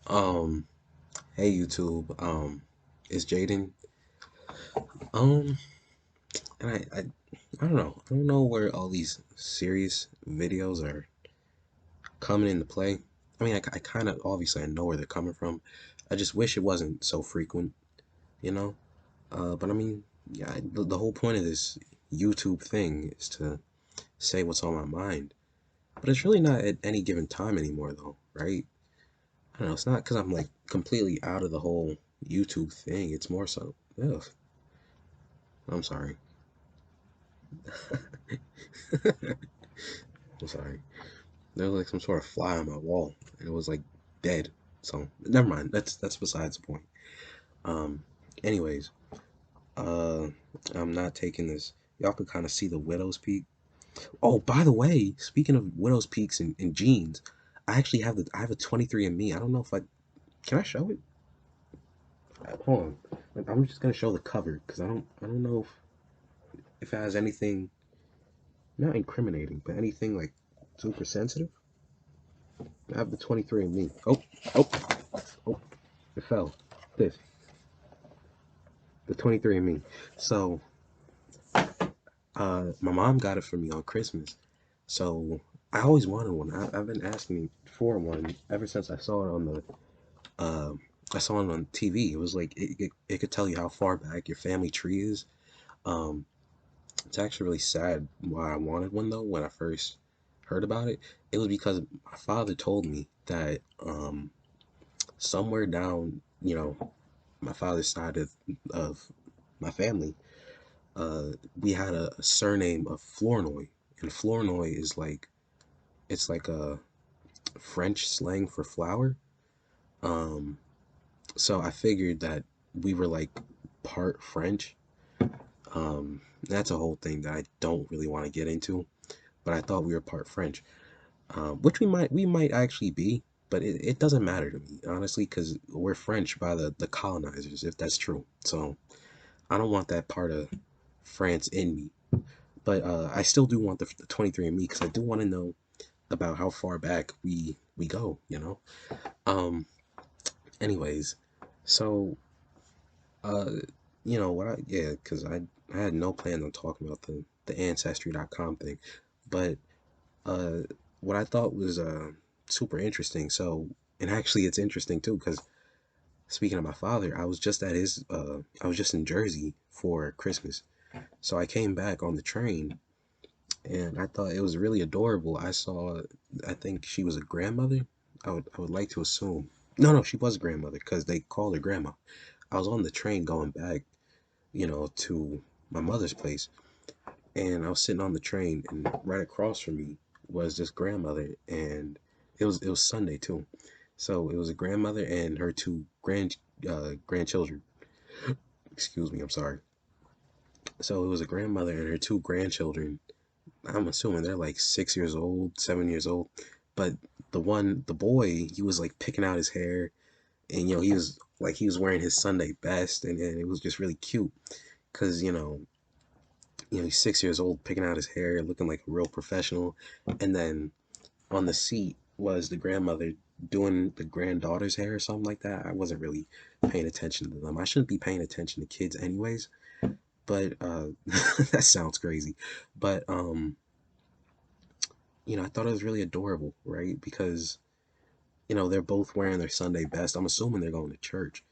Um, hey YouTube, it's Jaden. Um, and I don't know. I don't know where all these serious videos are coming into play. I mean, I kind of obviously I know where they're coming from. I just wish it wasn't so frequent, you know. But I mean, yeah, the whole point of this YouTube thing is to say what's on my mind. But it's really not at any given time anymore, though, right? I don't know. It's not because I'm like completely out of the whole YouTube thing. It's more so, ugh, I'm sorry. I'm sorry. There was like some sort of fly on my wall, and it was like dead. So never mind. That's besides the point. Um. Anyways, uh, I'm not taking this. Y'all can kind of see the widow's peak. Oh, by the way, speaking of widow's peaks and genes, I have a 23andMe. I don't know if I can I show it. Hold on. I'm just gonna show the cover because I don't know if it has anything not incriminating, but anything like super sensitive. I have the 23andMe. Oh, oh, it fell. This, the 23andMe. So, my mom got it for me on Christmas. So, I always wanted one. I've been asking for one ever since I saw it on uh, I saw it on TV. It was like it could tell you how far back your family tree is. Um, it's actually really sad why I wanted one though when I first heard about it. It was because my father told me that somewhere down, my father's side of my family, we had a surname of Flournoy, and Flournoy is like it's like a French slang for flower. Um, so I figured that we were like part French. That's a whole thing that I don't really want to get into, but I thought we were part French, which we might actually be, but it doesn't matter to me honestly because we're French by the colonizers, if that's true. So I don't want that part of France in me. But I still do want the 23andMe because I do want to know about how far back we go. Um. Anyways, so uh, what yeah, because I had no plan on talking about the ancestry.com thing, but uh, what I thought was super interesting. So, and actually, it's interesting too because speaking of my father, I was just in Jersey for Christmas. So I came back on the train and I thought it was really adorable. I think she was a grandmother. I would like to assume. No, no, she was a grandmother because they called her grandma. I was on the train going back, to my mother's place, and I was sitting on the train, and right across from me was this grandmother, and it was Sunday too, so it was a grandmother and her two grandchildren. Excuse me, I'm sorry. So it was a grandmother and her two grandchildren. I'm assuming they're like 6 years old, 7 years old. But the boy, he was like picking out his hair, and he was wearing his Sunday best, and it was just really cute because he's 6 years old, picking out his hair, looking like a real professional, and then on the seat was the grandmother doing the granddaughter's hair or something like that. I wasn't really paying attention to them. I shouldn't be paying attention to kids anyways, but that sounds crazy. But I thought it was really adorable, right? Because they're both wearing their Sunday best. I'm assuming they're going to church.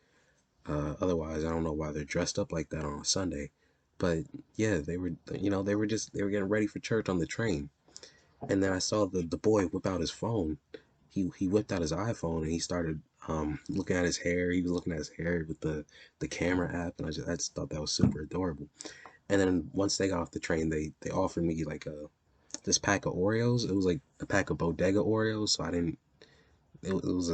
Otherwise, I don't know why they're dressed up like that on a Sunday. But yeah, they were getting ready for church on the train. And then I saw the boy whip out his phone. He whipped out his iPhone and he started looking at his hair. He was looking at his hair with the camera app, and I just thought that was super adorable. And then once they got off the train, they offered me like this pack of Oreos. It was like a pack of Bodega Oreos, so I didn't. It was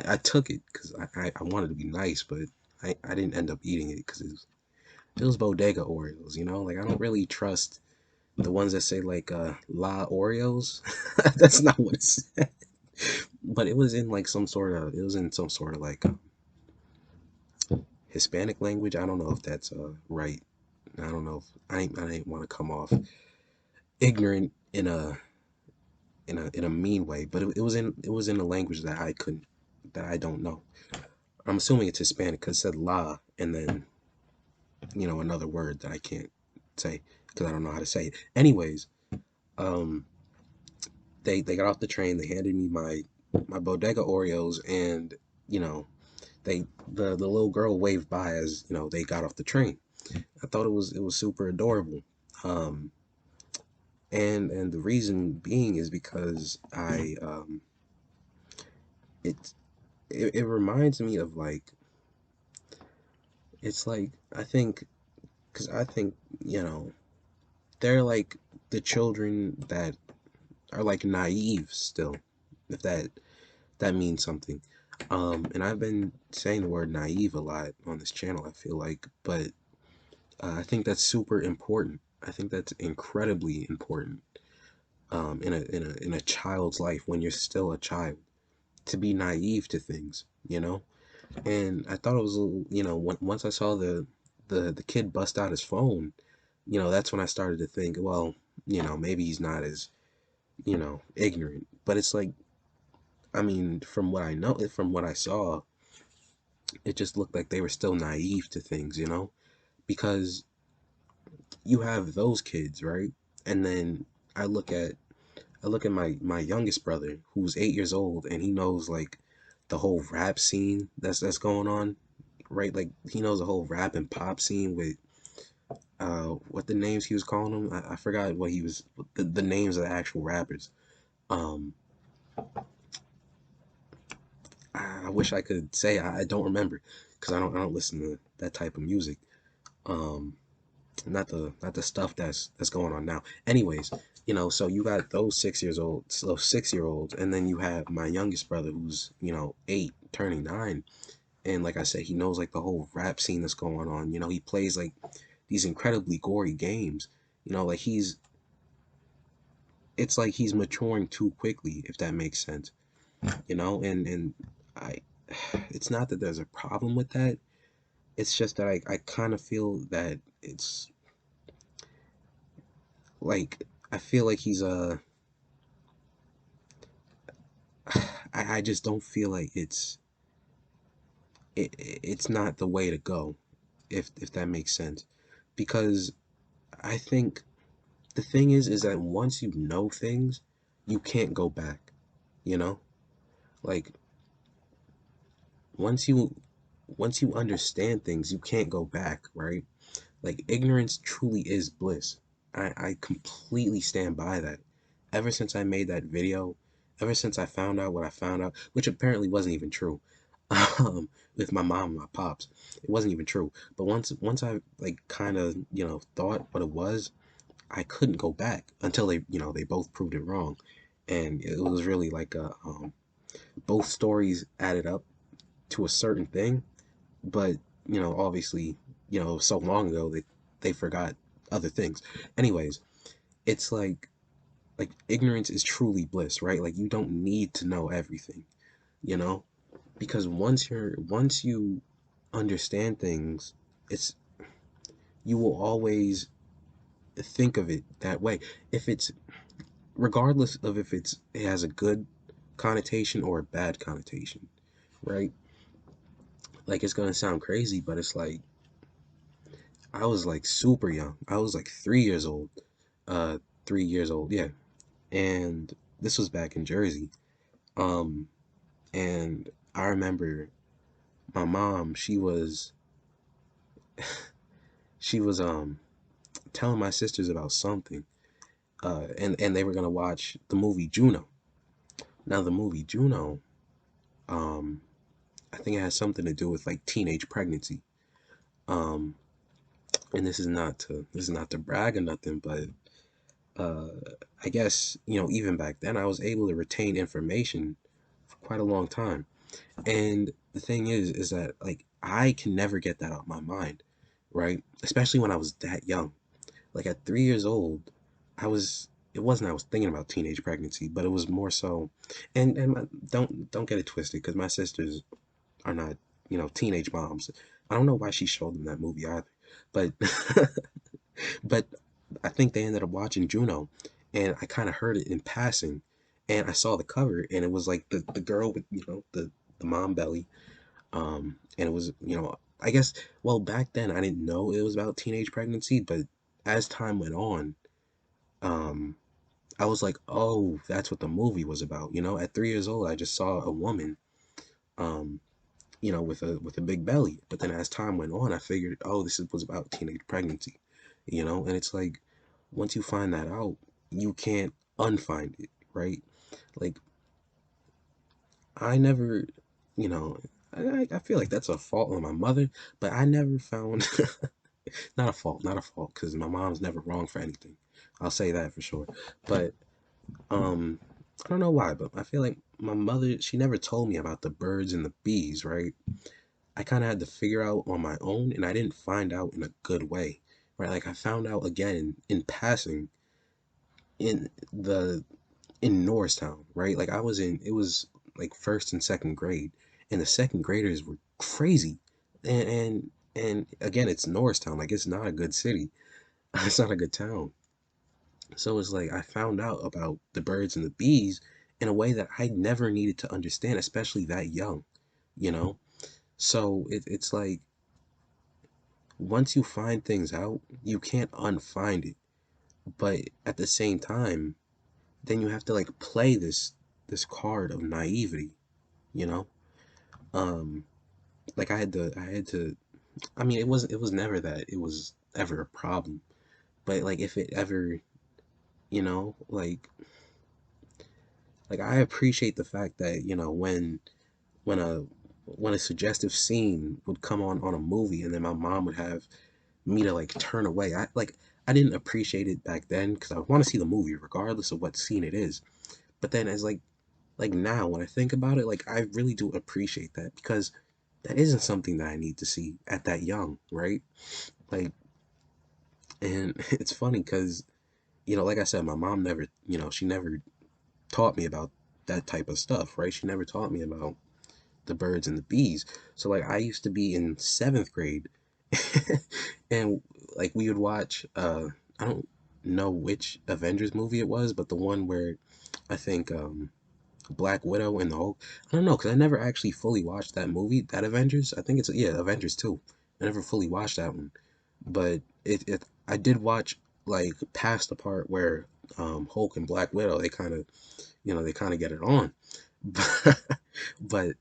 I took it because I wanted to be nice, but I didn't end up eating it because it was Bodega Oreos. Like I don't really trust the ones that say like La Oreos. That's not what it said. But it was in some sort of like Hispanic language. I don't know if that's right. I don't know if I didn't want to come off ignorant in a mean way, but it was in a language that I couldn't that I don't know. I'm assuming it's Hispanic because it said la and then, another word that I can't say because I don't know how to say it. Anyways, um, they got off the train. They handed me my bodega Oreos, and you know, the little girl waved by as they got off the train. I thought it was super adorable. Um, and the reason being is because it, it reminds me of like it's like I think because I think they're like the children that are like naive still, if that means something. And I've been saying the word naive a lot on this channel, I feel like, but I think that's super important. I think that's incredibly important, in a child's life when you're still a child, to be naive to things. And I thought it was a little, once I saw the kid bust out his phone, that's when I started to think, well, maybe he's not as, ignorant. But it's like, I mean, from what I know, from what I saw, it just looked like they were still naive to things. Because you have those kids, right? And then I look at my youngest brother who's 8 years old, and he knows like the whole rap scene that's going on, right? Like he knows the whole rap and pop scene with what the names he was calling them. I forgot what he was the names of the actual rappers. Um, I wish I could say I don't remember because I don't listen to that type of music. Um, not the stuff that's going on now. Anyways, so you got those 6 years old, so 6 year olds, and then you have my youngest brother who's 8, turning 9, and like I said, he knows like the whole rap scene that's going on. He plays like these incredibly gory games. Like it's like he's maturing too quickly, if that makes sense. And I, it's not that there's a problem with that. It's just that I kind of feel that it's like I feel like he's I just don't feel like it's not the way to go, if that makes sense, because I think the thing is that once you know things, you can't go back. You know, like once you once you understand things, you can't go back, right? Like ignorance truly is bliss. I completely stand by that. Ever since I made that video, ever since I found out what I found out, which apparently wasn't even true, with my mom and my pops, it wasn't even true. But once I like kind of thought what it was, I couldn't go back until they both proved it wrong, and it was really like both stories added up to a certain thing, but obviously so long ago they forgot other things. Anyways, it's like ignorance is truly bliss, right? Like you don't need to know everything, you know because once you understand things, it's you will always think of it that way. If it's regardless of if it has a good connotation or a bad connotation, right? Like it's gonna sound crazy, but it's like I was like super young. I was like 3 years old. 3 years old, yeah. And this was back in Jersey. Um, and I remember my mom, she was telling my sisters about something. And they were gonna watch the movie Juno. Now the movie Juno, um, I think it has something to do with like teenage pregnancy. Um, and this is not to brag or nothing, but uh, I guess even back then I was able to retain information for quite a long time. And the thing is that like I can never get that out of my mind, right? Especially when I was that young. Like at 3 years old, it wasn't I was thinking about teenage pregnancy, but it was more so. Don't get it twisted, because my sisters are not teenage moms. I don't know why she showed them that movie either, but but I think they ended up watching Juno, and I kind of heard it in passing, and I saw the cover, and it was like the girl with the mom belly. And it was, I guess, well, back then I didn't know it was about teenage pregnancy, but as time went on, um, I was like, oh, that's what the movie was about. At 3 years old, I just saw a woman, um, with a big belly. But then as time went on, I figured, oh, was about teenage pregnancy. And it's like, once you find that out, you can't unfind it, right? Like, I never, you know, I feel like that's a fault on my mother, but I never found, not a fault, not a fault, because my mom's never wrong for anything. I'll say that for sure. But um, I don't know why, but I feel like my mother, she never told me about the birds and the bees, right? I kind of had to figure out on my own, and I didn't find out in a good way, right? Like I found out again in passing in the in Norristown, right? Like it was like first and second grade, and the second graders were crazy, and again, it's Norristown, like it's not a good city, it's not a good town. So it's like I found out about the birds and the bees in a way that I never needed to understand, especially that young, you know. So it's like once you find things out, you can't unfind it. But at the same time, then you have to like play this card of naivety, you know? Um, like I had to I mean it was never that it was ever a problem. But like if it ever, you know, like I appreciate the fact that, when a when a suggestive scene would come on a movie and then my mom would have me to like turn away. I didn't appreciate it back then because I want to see the movie regardless of what scene it is. But then as like now when I think about it, like I really do appreciate that because that isn't something that I need to see at that young, right? Like, and it's funny because, like I said, my mom never, she never taught me about that type of stuff, right? She never taught me about the birds and the bees. So like I used to be in seventh grade and like we would watch I don't know which Avengers movie it was, but the one where I think Black Widow and the Hulk. I don't know because I never actually fully watched that movie, that Avengers. I think it's yeah, Avengers 2. I never fully watched that one, but it I did watch like past the part where Hulk and Black Widow they kind of get it on, but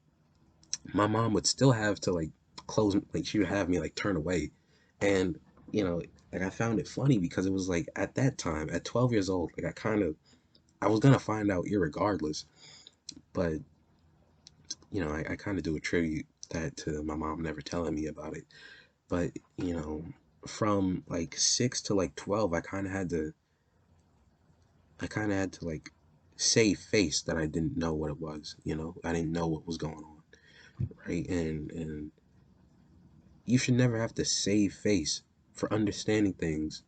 my mom would still have to like close, like she would have me like turn away, and you know like I found it funny because it was like at that time at 12 years old, like I was gonna find out irregardless, but I kind of do attribute that to my mom never telling me about it. But from like 6 to like 12, I kind of had to like save face that I didn't know what it was. I didn't know what was going on, right? And you should never have to save face for understanding things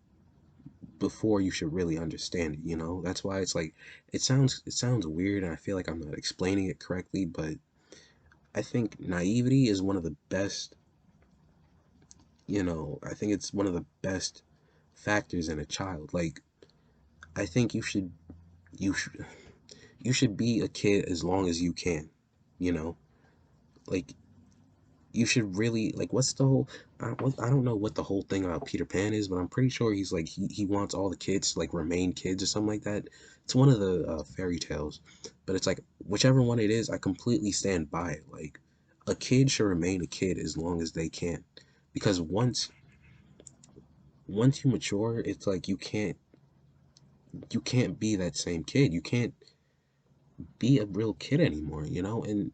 before you should really understand it. That's why it's like it sounds weird, and I feel like I'm not explaining it correctly, but I think naivety is one of the best. I think it's one of the best factors in a child. Like, I think you should you should be a kid as long as you can. You know, like you should really like what's the whole I don't know what the whole thing about Peter Pan is, but I'm pretty sure he's like he wants all the kids to like remain kids or something like that. It's one of the fairy tales, but it's like whichever one it is, I completely stand by it. Like a kid should remain a kid as long as they can, because once you mature, it's like you can't be that same kid. You can't be a real kid anymore, And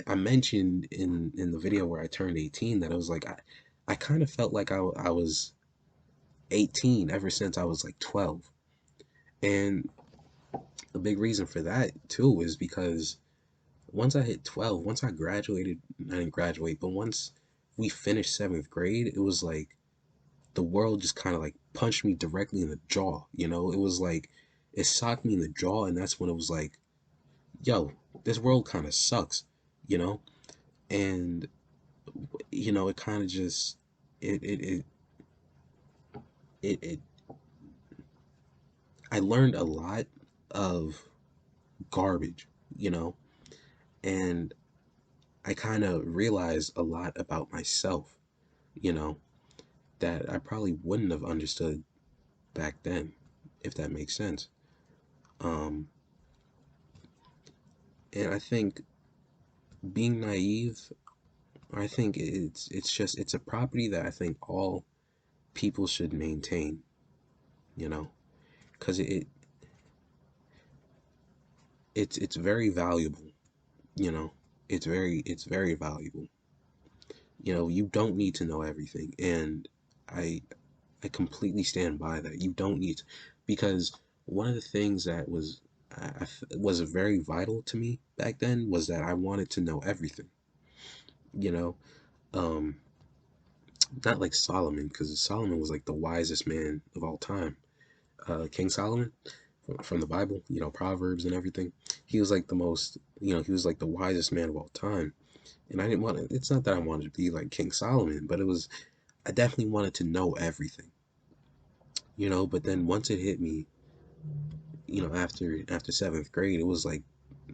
I mentioned in the video where I turned 18 that I was like I kind of felt like I was 18 ever since I was like 12. And a big reason for that too is because once I hit 12, once I graduated, I didn't graduate, but once we finished seventh grade, it was like the world just kind of like punched me directly in the jaw. It was like it socked me in the jaw, and that's when it was like, yo, this world kind of sucks, you know? And it kind of just it I learned a lot of garbage, you know, and I kind of realized a lot about myself, you know, that I probably wouldn't have understood back then, if that makes sense. Um, and I think being naive, I think it's a property that I think all people should maintain, you know, because it's very valuable, you know. It's very valuable. You know, you don't need to know everything, and I I completely stand by that. You don't need to, because one of the things that was very vital to me back then was that I wanted to know everything. You know, um, not like Solomon, because Solomon was like the wisest man of all time. King Solomon from the Bible, you know, Proverbs and everything. He was like the most, you know, he was like the wisest man of all time. And I didn't want to. It's not that I wanted to be like King Solomon, but it was. I definitely wanted to know everything, you know. But then once it hit me, you know, after seventh grade, it was like,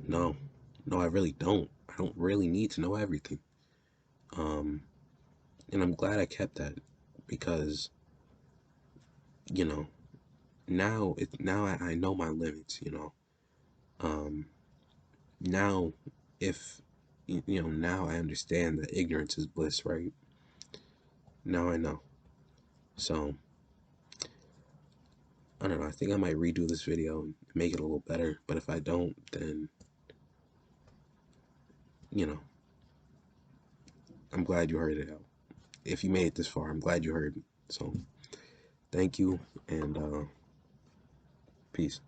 no, no, I really don't. I don't really need to know everything. Um, and I'm glad I kept that because, you know, now I know my limits. You know, um, now if you know, now I understand that ignorance is bliss, right? Now I know. So I don't know. I think I might redo this video and make it a little better. But if I don't, then you know, I'm glad you heard it out. If you made it this far, I'm glad you heard me. So thank you, and peace.